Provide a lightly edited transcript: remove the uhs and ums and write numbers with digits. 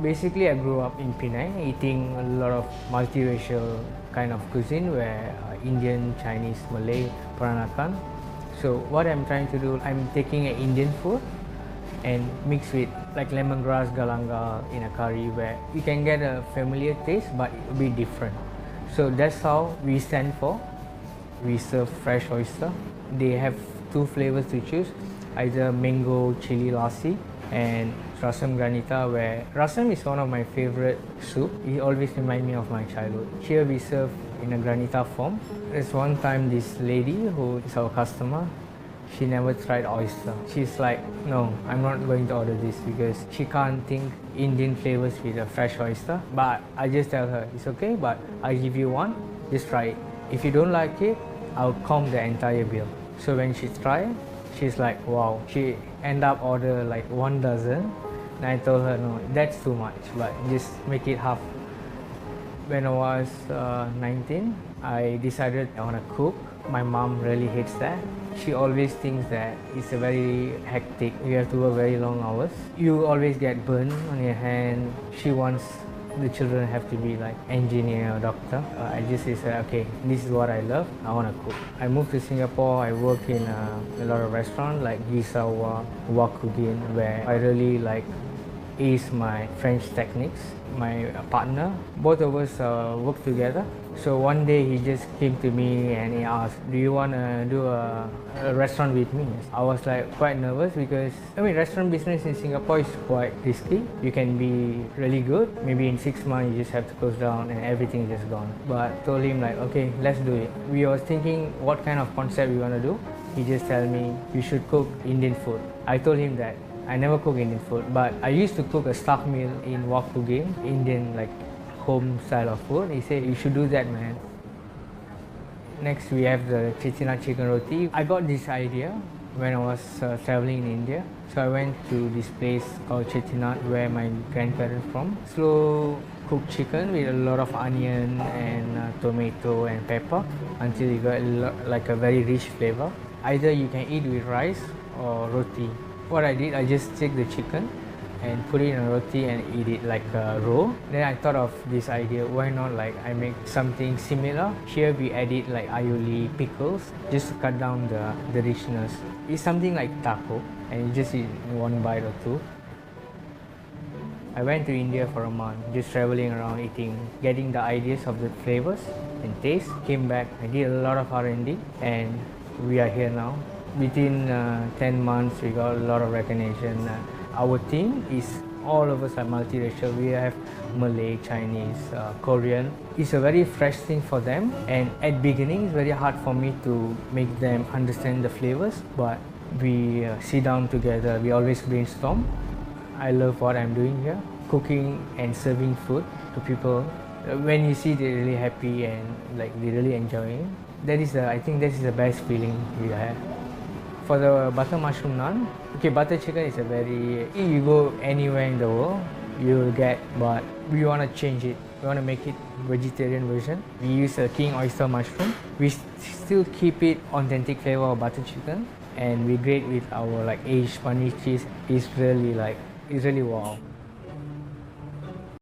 Basically, I grew up in Penang eating a lot of multiracial kind of cuisine where Indian, Chinese, Malay, Peranakan. So what I'm trying to do, I'm taking an Indian food and mix with like lemongrass, galangal in a curry where you can get a familiar taste but it will be different. So that's how we stand for. We serve fresh oyster. They have two flavors to choose, either mango chili lassi and rasam granita, where rasam is one of my favorite soup. It always reminds me of my childhood. Here we serve in a granita form. There's one time this lady who is our customer, she never tried oyster. She's like, no, I'm not going to order this because she can't think Indian flavors with a fresh oyster. But I just tell her, it's okay, but I'll give you one, just try it. If you don't like it, I'll comp the entire bill. So when she tried, she's like, wow. She ended up order like 1 dozen. And I told her, no, that's too much, but just make it half. When I was 19, I decided I want to cook. My mom really hates that. She always thinks that it's a very hectic. You have to work very long hours. You always get burned on your hand. She wants the children have to be like engineer or doctor. I just said, okay, this is what I love. I want to cook. I moved to Singapore. I work in a lot of restaurants like Gisawa, Wakugin, where I really like ace my French techniques. My partner, both of us work together. So one day he just came to me and he asked, do you want to do a restaurant with me? I was like quite nervous because restaurant business in Singapore is quite risky. You can be really good, maybe in 6 months you just have to close down and everything is just gone. But I told him like, okay, let's do it. We was thinking what kind of concept we want to do. He just told me, you should cook Indian food. I told him that I never cook Indian food, but I used to cook a stuffed meal in Wakugin, Indian like home style of food. He said, you should do that, man. Next we have the chettinad chicken roti. I got this idea when I was traveling in India. So I went to this place called Chettinad where my grandparents from. Slow cooked chicken with a lot of onion and tomato and pepper until you got like a very rich flavor. Either you can eat with rice or roti. What I did, I just take the chicken and put it in a roti and eat it like a roll. Then I thought of this idea, why not like I make something similar. Here we added like aioli, pickles, just to cut down the richness. It's something like taco and you just eat in one bite or two. I went to India for a month, just traveling around eating, getting the ideas of the flavors and taste. Came back, I did a lot of R&D and we are here now. Within 10 months, we got a lot of recognition. Our team is, all of us are multiracial. We have Malay, Chinese, Korean. It's a very fresh thing for them. And at beginning, it's very hard for me to make them understand the flavors. But we sit down together. We always brainstorm. I love what I'm doing here. Cooking and serving food to people. When you see they're really happy and like they're really enjoying, I think that is the best feeling we have. For the butter mushroom naan, okay, butter chicken is you go anywhere in the world, you'll get, but we want to change it. We want to make it vegetarian version. We use a king oyster mushroom. We still keep it authentic flavor of butter chicken, and we grate with our like aged paneer cheese. It's really wow.